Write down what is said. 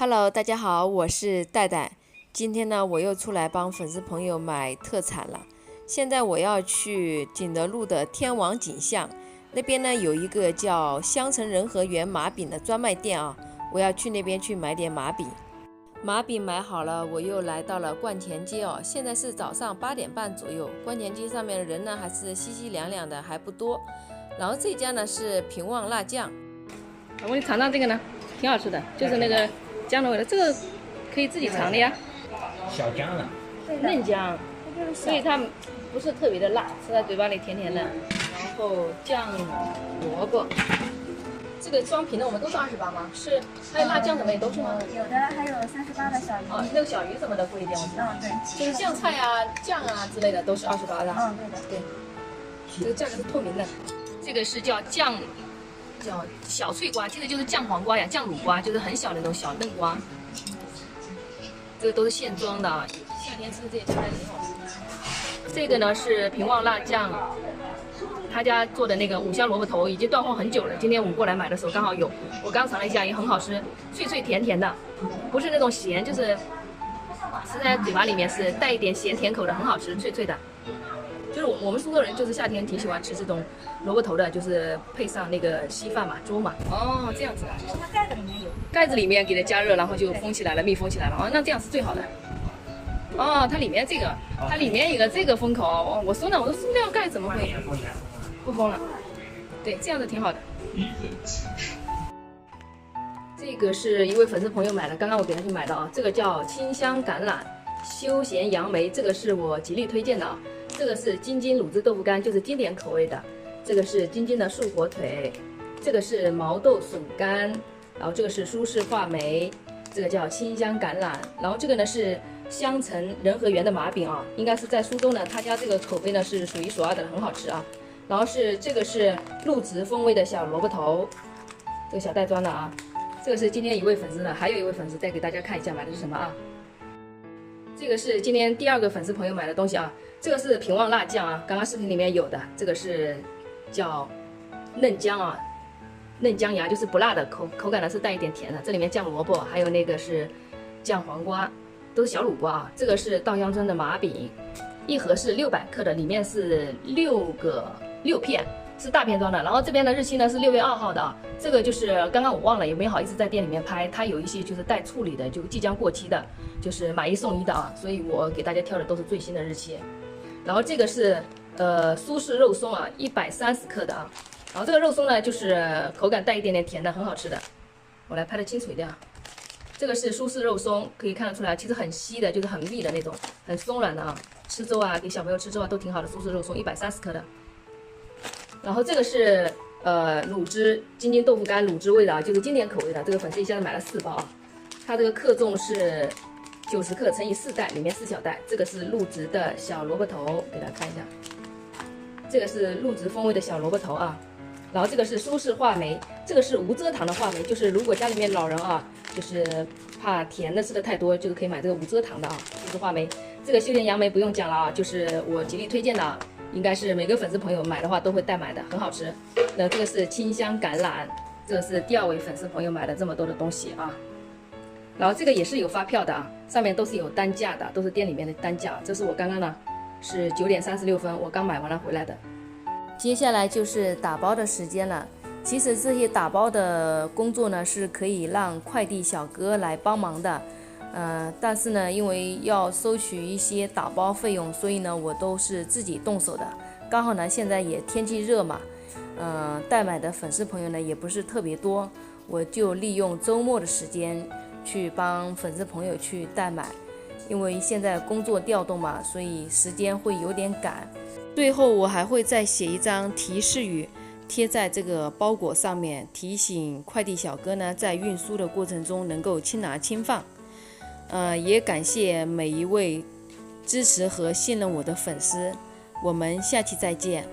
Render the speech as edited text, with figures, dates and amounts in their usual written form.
Hello，大家好，我是戴戴。今天呢，我又出来帮粉丝朋友买特产了。现在我要去景德路的天王锦巷那边呢，有一个叫香橙仁和园麻饼的专卖店啊，我要去那边去买点麻饼。麻饼买好了，我又来到了冠前街哦。现在是早上8点半左右，冠前街上面的人呢还是稀稀凉凉的，还不多。然后这家呢是平旺辣酱，我给你尝尝这个呢，挺好吃的，就是那个姜的味道，这个可以自己尝的呀。小姜了，嫩姜，所以它不是特别的辣，吃在嘴巴里甜甜的。然后酱萝卜，这个双皮的我们都是28吗？是，还有辣酱什么也都是吗？有的还有38的小鱼。哦，那个小鱼什么的贵一点，我知道。对。就是酱菜啊、酱啊之类的都是28的。对的。对，这个价格是透明的。这个是叫酱，叫小脆瓜，其实就是酱黄瓜呀、酱卤瓜，就是很小的那种小嫩瓜。这个都是现装的啊，夏天吃这些菜挺好吃。这个呢是平旺辣酱，他家做的那个五香萝卜头已经断货很久了，今天我过来买的时候刚好有，我刚尝了一下也很好吃，脆脆甜甜的，不是那种咸，就是吃在嘴巴里面是带一点咸甜口的，很好吃，脆脆的。就是我们苏州人就是夏天挺喜欢吃这种萝卜头的，就是配上那个稀饭嘛、粥嘛。哦，这样子啊。它盖子里面有。盖子里面给它加热，然后就封起来了，密封起来了。哦，那这样是最好的。哦，它里面这个，它里面有个这个封口。哦，我说呢，我说塑料盖怎么会不封了？对，这样子挺好的。这个是一位粉丝朋友买的，刚刚我给他去买的啊。这个叫清香橄榄、休闲杨梅，这个是我极力推荐的啊。这个是京津卤汁豆腐干，就是经典口味的。这个是京津的素火腿，这个是毛豆笋干，然后这个是苏式话梅，这个叫清香橄榄，然后这个呢是香橙仁和园的麻饼啊，应该是在苏州呢，他家这个口碑呢是数一数二的，很好吃啊。然后这个是入职风味的小萝卜头，这个小袋装的啊。这个是今天一位粉丝的，还有一位粉丝再给大家看一下买的是什么啊？这个是今天第2个粉丝朋友买的东西啊。这个是平旺辣酱啊，刚刚视频里面有的，这个是叫嫩姜啊，嫩姜芽就是不辣的，口感呢是带一点甜的。这里面酱萝卜，还有那个是酱黄瓜，都是小卤瓜啊。这个是稻香村的麻饼，一盒是600克的，里面是6片，是大片装的。然后这边的日期呢是6月2号的啊。这个就是刚刚我忘了，也没好意思在店里面拍，它有一些就是带处理的，就即将过期的，就是买1送1的啊，所以我给大家挑的都是最新的日期。然后这个是苏式肉松啊，130克的啊。然后这个肉松呢，就是口感带一点点甜的，很好吃的。我来拍的清楚一点啊。这个是苏式肉松，可以看得出来，其实很稀的，就是很密的那种，很松软的啊。吃粥啊，给小朋友吃粥啊都挺好的。苏式肉松130克的。然后这个是卤汁京津豆腐干卤汁味的啊，就是经典口味的。这个粉丝一下子买了4包啊，它这个克重是90克乘以4袋，里面4小袋。这个是入职的小萝卜头，给大家看一下。这个是入职风味的小萝卜头啊。然后这个是苏式话梅，这个是无蔗糖的话梅，就是如果家里面老人啊，就是怕甜的吃的太多，就是可以买这个无蔗糖的啊，苏式话梅。这个休闲杨梅不用讲了啊，就是我极力推荐的啊，应该是每个粉丝朋友买的话都会代买的，很好吃。那这个是清香橄榄，这个是第2位粉丝朋友买的这么多的东西啊。然后这个也是有发票的啊，上面都是有单价的，都是店里面的单价。这是我刚刚呢是9点36分，我刚买完了回来的。接下来就是打包的时间了。其实这些打包的工作呢是可以让快递小哥来帮忙的，但是呢，因为要收取一些打包费用，所以呢我都是自己动手的。刚好呢现在也天气热嘛，代买的粉丝朋友呢也不是特别多，我就利用周末的时间去帮粉丝朋友去代买，因为现在工作调动嘛，所以时间会有点赶。最后我还会再写一张提示语贴在这个包裹上面，提醒快递小哥呢在运输的过程中能够轻拿轻放。也感谢每一位支持和信任我的粉丝，我们下期再见。